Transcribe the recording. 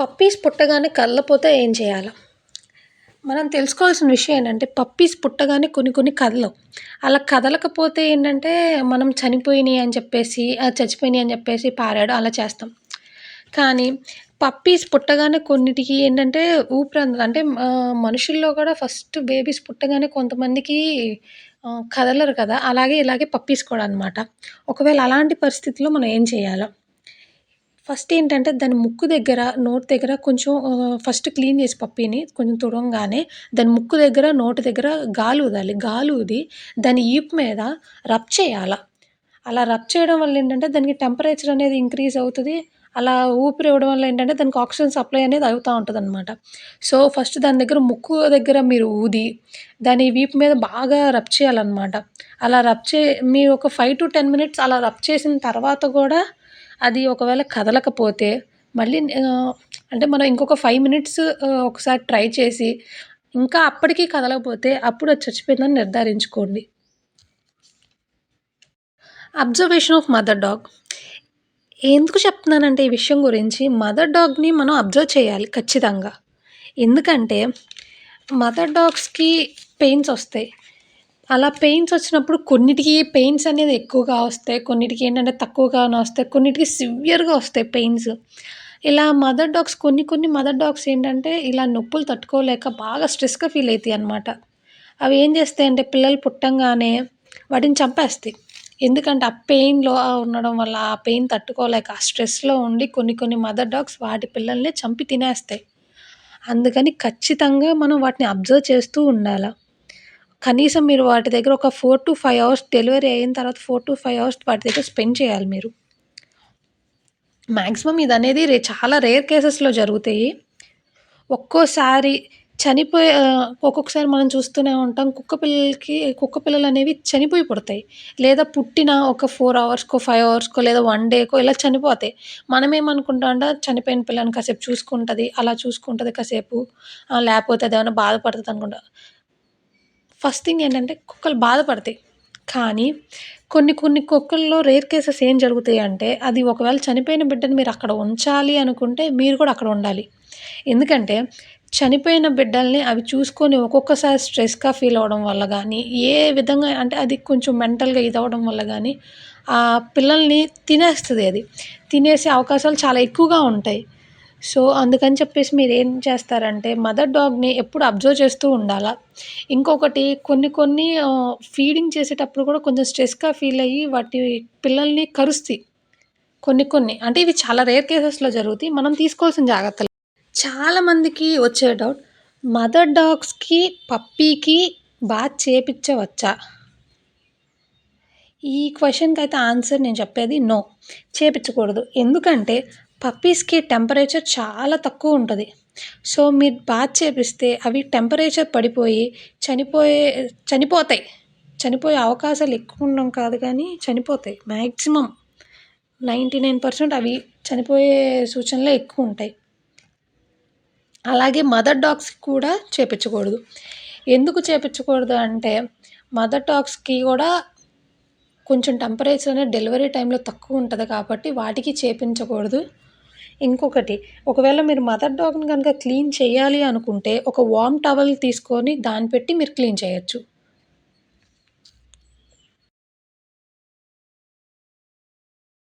Puppies పుట్టగానే కదలపోతే ఏం చేయాలా? మనం తెలుసుకోవాల్సిన విషయం ఏంటంటే, పప్పీస్ పుట్టగానే కొన్ని కొన్ని కదలవు. అలా కదలకపోతే ఏంటంటే, మనం చనిపోయినియి అని చెప్పేసి చచ్చిపోయినియి అని చెప్పేసి పారేయడం అలా చేస్తాం. కానీ పప్పీస్ పుట్టగానే కొన్నిటికి ఏంటంటే ఊపిరందదు. అంటే మనుషుల్లో కూడా ఫస్ట్ బేబీస్ పుట్టగానే కొంతమందికి కదలరు కదా! అలాగే ఇలాగే పప్పీస్ కూడా అనమాట. ఒకవేళ అలాంటి పరిస్థితిలో మనం ఏం చేయాలో? ఫస్ట్ ఏంటంటే దాని ముక్కు దగ్గర, నోటి దగ్గర కొంచెం ఫస్ట్ క్లీన్ చేసి పప్పీని కొంచెం తుడవంగానే దాని ముక్కు దగ్గర, నోటి దగ్గర గాలూదాలి. గాలూది దాని ఈపు మీద రబ్ చేయాల. అలా రబ్ చేయడం వల్ల ఏంటంటే దానికి టెంపరేచర్ అనేది ఇంక్రీజ్ అవుతది. అలా ఊపిరి ఇవ్వడం వల్ల ఏంటంటే దానికి ఆక్సిజన్ సప్లై అనేది అవుతా ఉంటదనమాట. సో, ఫస్ట్ దాని దగ్గర ముక్కు దగ్గర మీరు ఊది, దాని వీపు మీద బాగా రబ్ చేయాలనమాట. అలా రబ్ చే మీరు ఒక 5-10 మినిట్స్ అలా రబ్ చేసిన తర్వాత గూడా అది ఒకవేళ కదలకపోతే మళ్ళీ అంటే మనం ఇంకొక 5 మినిట్స్ ఒకసారి ట్రై చేసి, ఇంకా అప్పటికి కదలకపోతే అప్పుడు అది చచ్చిపోయిందని నిర్ధారించుకోండి. Observation of mother dog. ఎందుకు చెప్తున్నానంటే ఈ విషయం గురించి, మదర్ డాగ్‌ని మనం అబ్జర్వ్ చేయాలి ఖచ్చితంగా. ఎందుకంటే మదర్ డాగ్స్‌కి పెయిన్స్ ఒస్తాయి. అలా పెయిన్స్ ఒచ్చినప్పుడు కొన్నిటికి పెయిన్స్ అనేది ఎక్కువగా ఒస్తాయి. కొన్నిటికి ఏంటంటే తక్కువగానే ఒస్తాయి. కొన్నిటికి సివియర్‌గా ఒస్తాయి పెయిన్స్. ఇలా మదర్ డాగ్స్ కొన్ని కొన్ని మదర్ డాగ్స్ ఏంటంటే ఇలా నొప్పులు తట్టుకోలేక బాగా స్ట్రెస్‌గా ఫీల్ అయితాయన్నమాట. అవి ఏం చేస్తాయంటే పిల్లలు పుట్టంగానే వాటిని చంపేస్తాయి. ఎందుకంటే ఆ పెయిన్‌లో ఉండడం వల్ల ఆ పెయిన్ తట్టుకోలేక ఆ స్ట్రెస్‌లో ఉండి కొన్ని కొన్ని మదర్ డాగ్స్ వాటి పిల్లల్ని చంపి తినేస్తాయి. అందుకని ఖచ్చితంగా మనం వాటిని అబ్జర్వ్ చేస్తూ ఉండాల. కనీసం మీరు వాటి దగ్గర ఒక 4-5 అవర్స్ డెలివరీ అయిన తర్వాత 4-5 అవర్స్ వాటి దగ్గర స్పెండ్ చేయాలి మీరు. మాక్సిమం ఇదనేది చాలా రేర్ కేసెస్‌లో జరుగుతాయి. ఒక్కోసారి ఒక్కొక్కసారి మనం చూస్తూనే ఉంటాం కుక్క పిల్లలనేవి చనిపోయి పుడతాయి. లేదా పుట్టిన ఒక 4 అవర్స్‌కో, 5 అవర్స్‌కో లేదా 1 డేకో ఇలా చనిపోతాయి. మనమేమనుకుంటామంటే చనిపోయిన పిల్లని కాసేపు చూసుకుంటది, అలా చూసుకుంటది కాసేపు లేపోతే అదేమన్నా బాధపడతదనుకుంటా. ఫస్ట్ థింగ్ ఏంటంటే కుక్కలు బాధపడతాయి. కానీ కొన్ని కొన్ని కుక్కల్లో రేర్ కేసెస్ ఏం జరుగుతాయంటే అది ఒకవేళ చనిపోయిన బిడ్డని మీరక్కడ ఉంచాలి అనుకుంటే మీరు కూడా అక్కడ ఉండాలి. ఎందుకంటే చనిపోయిన బిడ్డల్ని అవి చూసుకొని ఒక్కొక్కసారి స్ట్రెస్‌గా ఫీల్ అవ్వడం వల్ల గానీ, ఏ విధంగా అంటే అది కొంచెం మెంటల్‌గా ఇదవ్వడం వల్ల గానీ, ఆ పిల్లల్ని తినేస్తది అది. తినేసే అవకాశాలు చాలా ఎక్కువగా ఉంటాయి. సో, అందుకని చెప్పేసి మీరేం చేస్తారంటే మదర్ డాగ్‌ని ఎప్పుడు అబ్జర్వ్ చేస్తూ ఉండాలా. ఇంకొకటి కొన్ని కొన్ని ఫీడింగ్ చేసేటప్పుడు కూడా కొంచెం స్ట్రెస్‌గా ఫీల్ అయ్యి వాటి పిల్లల్ని కరుస్తాయి. కొన్ని కొన్ని. అంటే ఇవి చాలా రేర్ కేసెస్‌లో జరుగుతాయి. మనం తీసుకోవాల్సిన జాగ్రత్తలు. చాలా మందికి వచ్చే డౌట్ మదర్ డాగ్స్‌కి, పప్పీకి బాత్ చేపిచ్చవచ్చా? ఈ క్వెషన్‌కైతే ఆన్సర్ నేను చెప్పేది నో. చేపిచ్చకూడదు. ఎందుకంటే పప్పీస్‌కి టెంపరేచర్ చాలా తక్కువుంటది. సో, మీరు బాత్ చేపిస్తే అవి టెంపరేచర్ పడిపోయి చనిపోయే చనిపోతాయి. చనిపోయే అవకాశాలు ఎక్కువుండడం కాదు గానీ చనిపోతాయి. మాక్సిమం 99% అవి చనిపోయే సూచనలే ఎక్కువుంటాయి. అలాగే మదర్ డాగ్స్‌కి కూడా చేపిచ్చకూడదు. ఎందుకు చేపిచ్చకూడదు అంటే మదర్ డాగ్స్‌కి గూడా కొంచెం టెంపరేచర్ అనేది డెలివరీ టైంలో తక్కువుంటది కాబట్టి వాటికి చేపించకూడదు. ఇంకొకటి ఒకవేళ మీరు మదర్ డాగ్‌ని గనుక క్లీన్ చేయాలి అనుకుంటే ఒక వార్మ్ టవల్ తీసుకొని దాన్ని పెట్టి మీరు క్లీన్ చేయొచ్చు.